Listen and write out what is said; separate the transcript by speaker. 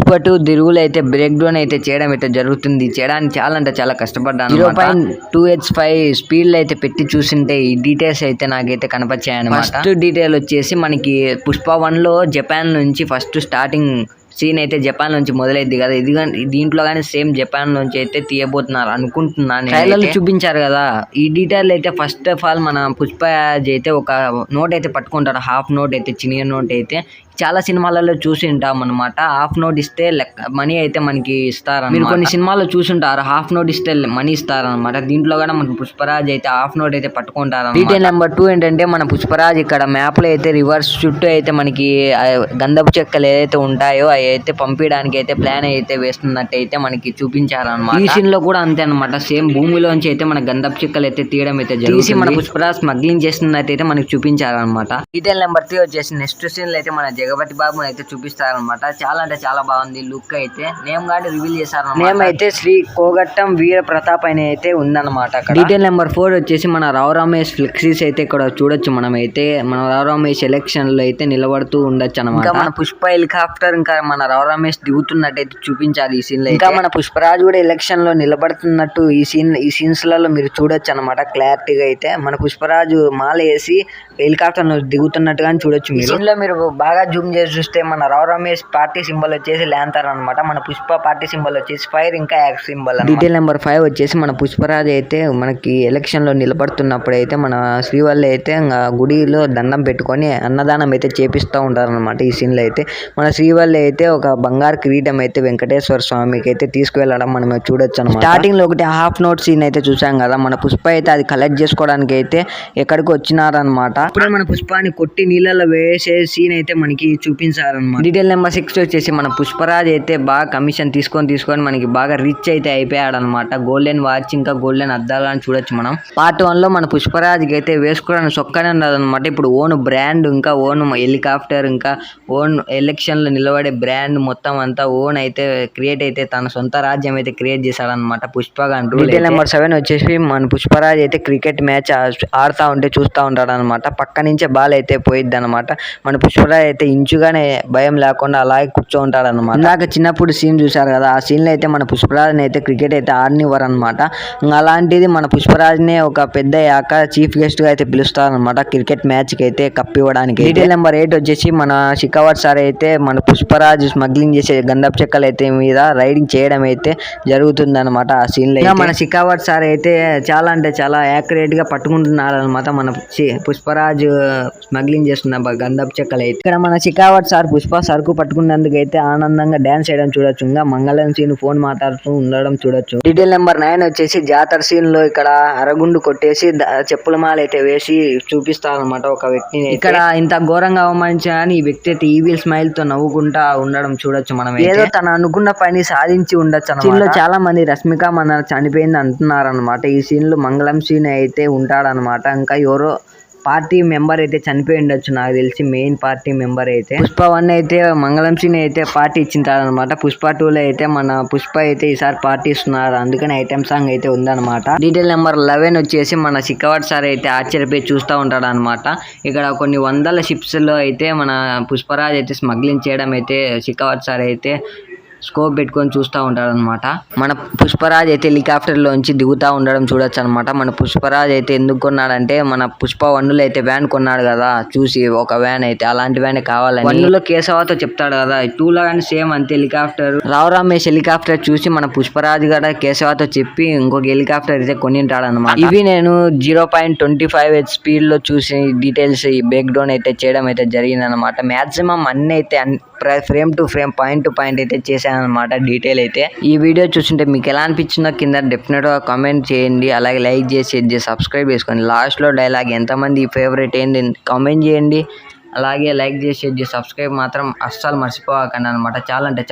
Speaker 1: పుష్ప 2 దిరుగులు అయితే break down అయితే చేయడం అయితే జరుగుతుంది. చేయడానికి చాలా అంటే చాలా కష్టపడ్డాను. 0.2h5 స్పీడ్ అయితే పెట్టి చూసింటే ఈ డీటెయిల్స్ అయితే నాకైతే కనపచ్చాయి అనమాట. ఫస్ట్ డీటెయిల్ వచ్చేసి మనకి పుష్ప 1 లో జపాన్ నుంచి ఫస్ట్ స్టార్టింగ్ సీన్ అయితే జపాన్ నుంచి మొదలైద్ది కదా. దీంట్లో కానీ సేమ్ జపాన్ నుంచి అయితే తీయబోతున్నారు అనుకుంటున్నాను. ట్రైలర్ చూపించారు కదా. ఈ డీటెయిల్ అయితే ఫస్ట్ ఆఫ్ ఆల్ మన పుష్పరాజ్ అయితే ఒక నోట్ అయితే పట్టుకుంటారు. హాఫ్ నోట్ అయితే చిన్న నోట్ అయితే చాలా సినిమాలలో చూసి ఉంటాం అనమాట. హాఫ్ నోట్ ఇస్తే మనీ అయితే మనకి ఇస్తారు. మీరు కొన్ని సినిమాల్లో చూసుంటారు హాఫ్ నోట్ ఇస్తే మనీ ఇస్తారనమాట. దీంట్లో కూడా మన పుష్పరాజ్ అయితే హాఫ్ నోట్ అయితే పట్టుకుంటారు. డీటెయిల్ నెంబర్ 2 ఏంటంటే మన పుష్పరాజ్ ఇక్కడ మ్యాప్ లో అయితే రివర్స్ చుట్టూ అయితే మనకి గంధపు చెక్కలు ఏదైతే ఉంటాయో అవి అయితే పంపించడానికి అయితే ప్లాన్ అయితే వేస్తున్నట్టు అయితే మనకి చూపించారనమాట. ఈ సీన్ లో కూడా అంతే అనమాట. సేమ్ భూమిలోంచి అయితే మన గంధపు చెక్కలు అయితే తీయడం అయితే తీసి మన పుష్పరాజ్ స్మగ్లింగ్ చేస్తున్నట్టు అయితే మనకి చూపించారనమాట. డీటెయిల్ నెంబర్ 3 వచ్చేసి నెక్స్ట్ సీన్ లో అయితే మన జగపతి బాబు అయితే చూపిస్తారనమాట. చాలా అంటే చాలా బాగుంది లుక్ అయితే. నేమ్ గాని రివీల్ చేశారు. నేమ్ అయితే శ్రీ కోగట్టం వీర ప్రతాప్ అని అయితే ఉందన్నమాట. డీటెయిల్ నెంబర్ 4 వచ్చేసి మన రావు రమేష్ ఫ్లెక్సీస్ అయితే ఇక్కడ చూడొచ్చు. మనం అయితే మన రావు రమేష్ ఎలక్షన్ లో అయితే నిలబడుతూ ఉండొచ్చు అనమాట. ఇంకా మన పుష్ప హెలికాప్టర్ ఇంకా మన రావు రమేష్ దిగుతున్నట్టు అయితే చూపించాలి ఈ సీన్ లో. ఇంకా మన పుష్పరాజ్ కూడా ఎలక్షన్ లో నిలబడుతున్నట్టు ఈ సీన్స్ లలో మీరు చూడొచ్చు అనమాట. క్లారిటీగా అయితే మన పుష్పరాజు మాల వేసి హెలికాప్టర్ దిగుతున్నట్టుగా చూడొచ్చు. ఈ సీన్ లో మీరు బాగా జూమ్ చేసి చూస్తే మన రావు రమేష్ పార్టీ సింబల్ వచ్చేసి ల్యాంతర్ అనమాట. మన పుష్ప పార్టీ సింబల్ వచ్చేసి ఫైర్ ఇంకా యాక్స్ సింబల్. డీటెయిల్ నెంబర్ 5 వచ్చేసి మన పుష్పరాజ్ అయితే మనకి ఎలక్షన్ లో నిలబడుతున్నప్పుడు అయితే మన శ్రీవల్లి అయితే గుడిలో దండం పెట్టుకొని అన్నదానం అయితే చేపిస్తూ ఉంటారు అనమాట. ఈ సీన్ లో అయితే మన శ్రీవల్లి అయితే ఒక బంగారు కిరీటం అయితే వెంకటేశ్వర స్వామికి అయితే తీసుకువెళ్ళడం మనం చూడొచ్చు అనమాట. స్టార్టింగ్ లో ఒకటి హాఫ్ నోట్ సీన్ అయితే చూసాం కదా. మన పుష్ప అయితే అది కలెక్ట్ చేసుకోవడానికి అయితే ఎక్కడికి వచ్చినారనమాట. ఇప్పుడే మన పుష్పాన్ని కొట్టి నీళ్ళలో వేసే సీన్ అయితే మనకి చూపించారనమాట. డీటెయిల్ నెంబర్ 6 వచ్చేసి మన పుష్పరాజ్ అయితే బాగా కమిషన్ తీసుకొని మనకి బాగా రిచ్ అయితే అయిపోయాడు అనమాట. గోల్డెన్ వాచ్ ఇంకా గోల్డెన్ అద్దాలు అని చూడొచ్చు మనం. పార్ట్ 1 లో మన పుష్పరాజ్ అయితే వేసుకోవడానికి సొక్కనే ఉన్నదనమాట. ఇప్పుడు ఓన్ బ్రాండ్ ఇంకా ఓన్ హెలికాప్టర్ ఇంకా ఓన్ ఎలక్షన్ లో నిలబడే బ్రాండ్ మొత్తం అంతా ఓన్ అయితే క్రియేట్ అయితే తన సొంత రాజ్యం అయితే క్రియేట్ చేశాడనమాట పుష్ప గారు. డీటెయిల్ నెంబర్ 7 వచ్చేసి మన పుష్పరాజ్ అయితే క్రికెట్ మ్యాచ్ ఆడుతూ ఉంటే చూస్తూ ఉంటాడు అనమాట. పక్క నుంచే బాల్ అయితే పోయిద్ది అనమాట. మన పుష్పరాజ్ అయితే ఇంచుగానే భయం లేకుండా అలాగే కూర్చో ఉంటాడు అనమాట. ఇందాక చిన్నప్పుడు సీన్ చూసారు కదా. ఆ సీన్ లో అయితే మన పుష్పరాజ్ అయితే క్రికెట్ అయితే ఆడనివ్వరు అనమాట. అలాంటిది మన పుష్పరాజ్ నే ఒక పెద్ద యాక చీఫ్ గెస్ట్ గా అయితే పిలుస్తారనమాట క్రికెట్ మ్యాచ్ కి అయితే కప్పివ్వడానికి. డీటెయిల్ నెంబర్ 8 వచ్చేసి మన షికావత్ సార్ అయితే మన పుష్పరాజ్ స్మగ్లింగ్ చేసే గంధపు చెక్కలు అయితే మీద రైడింగ్ చేయడం అయితే జరుగుతుంది అనమాట. ఆ సీన్ లో మన షికావత్ సార్ అయితే చాలా అంటే చాలా యాక్యురేట్ గా పట్టుకుంటున్నారు అనమాట. మన పుష్పరాజ్ స్మగ్లింగ్ చేస్తున్న గంధపు చెక్కలు అయితే ఇక్కడ మన షికావత్ సార్ పుష్ప సరుకు పట్టుకున్నందుకు అయితే ఆనందంగా డాన్స్ చేయడం చూడొచ్చు. ఇంకా మంగళం సీన్ ఫోన్ మాట్లాడుతూ ఉండడం చూడొచ్చు. డీటెయిల్ నెంబర్ 9 వచ్చేసి జాతర సీన్ లో ఇక్కడ అరగుండు కొట్టేసి చెప్పుల మాల అయితే వేసి చూపిస్తారనమాట ఒక వ్యక్తిని. ఇక్కడ ఇంత ఘోరంగా అవమానించాలని ఈ వ్యక్తి అయితే ఈవిల్ స్మైల్ తో నవ్వుకుంటా ఉండడం చూడొచ్చు. మనం ఏదో తను అనుకున్న పని సాధించి ఉండొచ్చు అన్నమాట. సీన్ లో చాలా మంది రష్మిక మన చనిపోయింది అంటున్నారు అనమాట. ఈ సీన్ లో మంగళం సీన్ అయితే ఉంటాడనమాట. ఇంకా ఎవరో పార్టీ మెంబర్ అయితే చనిపోయి ఉండొచ్చు నాకు తెలిసి. మెయిన్ పార్టీ మెంబర్ అయితే పుష్ప 1 అయితే మంగళం సీన్ అయితే పార్టీ ఇచ్చింటారనమాట. పుష్ప 2 లో అయితే మన పుష్ప అయితే ఈసారి పార్టీ ఇస్తున్నారు. అందుకని ఐటమ్ సాంగ్ అయితే ఉందన్నమాట. డీటెయిల్ నెంబర్ 11 వచ్చేసి మన షికావత్ సార్ అయితే ఆశ్చర్యపోయి చూస్తూ ఉంటాడు అనమాట. ఇక్కడ కొన్ని వందల షిప్స్ లో అయితే మన పుష్పరాజ్ అయితే స్మగ్లింగ్ చేయడం అయితే షికావత్ సార్ అయితే స్కోప్ పెట్టుకొని చూస్తూ ఉంటాడు అనమాట. మన పుష్పరాజ్ అయితే హెలికాప్టర్ లోంచి దిగుతూ ఉండడం చూడొచ్చు అనమాట. మన పుష్పరాజ్ అయితే ఎందుకు కొన్నాడంటే మన పుష్ప 1 లో అయితే వ్యాన్ కొన్నాడు కదా. చూసి ఒక వ్యాన్ అయితే అలాంటి వ్యాన్ కావాలని 1 లో కేశవతో చెప్తాడు కదా. 2 లో కానీ సేమ్ అంతే హెలికాప్టర్. రావు రమేష్ హెలికాప్టర్ చూసి మన పుష్పరాజ్ కూడా కేశవతో చెప్పి ఇంకొక హెలికాప్టర్ అయితే కొనింటాడు అనమాట. ఇవి నేను 0.25h స్పీడ్ లో చూసి డీటెయిల్స్ ఈ బ్రేక్ డౌన్ అయితే చేయడం అయితే జరిగింది అనమాట. మాక్సిమం అన్ని అయితే frame to frame point to point అయితే చేశాను అనమాట. డీటెయిల్ అయితే ఈ వీడియో చూస్తుంటే మీకు ఎలా అనిపించిందో కింద డెఫినెట్ గా కామెంట్ చేయండి. అలాగే లైక్ చేసి సబ్స్క్రైబ్ చేసుకోండి. లాస్ట్ లో డైలాగ్ ఎంతమంది ఫేవరెట్ ఏంటి కామెంట్ చేయండి. అలాగే లైక్ చేసి సబ్స్క్రైబ్ మాత్రం అస్సలు మర్చిపోకండి అనమాట. చాలా అంటే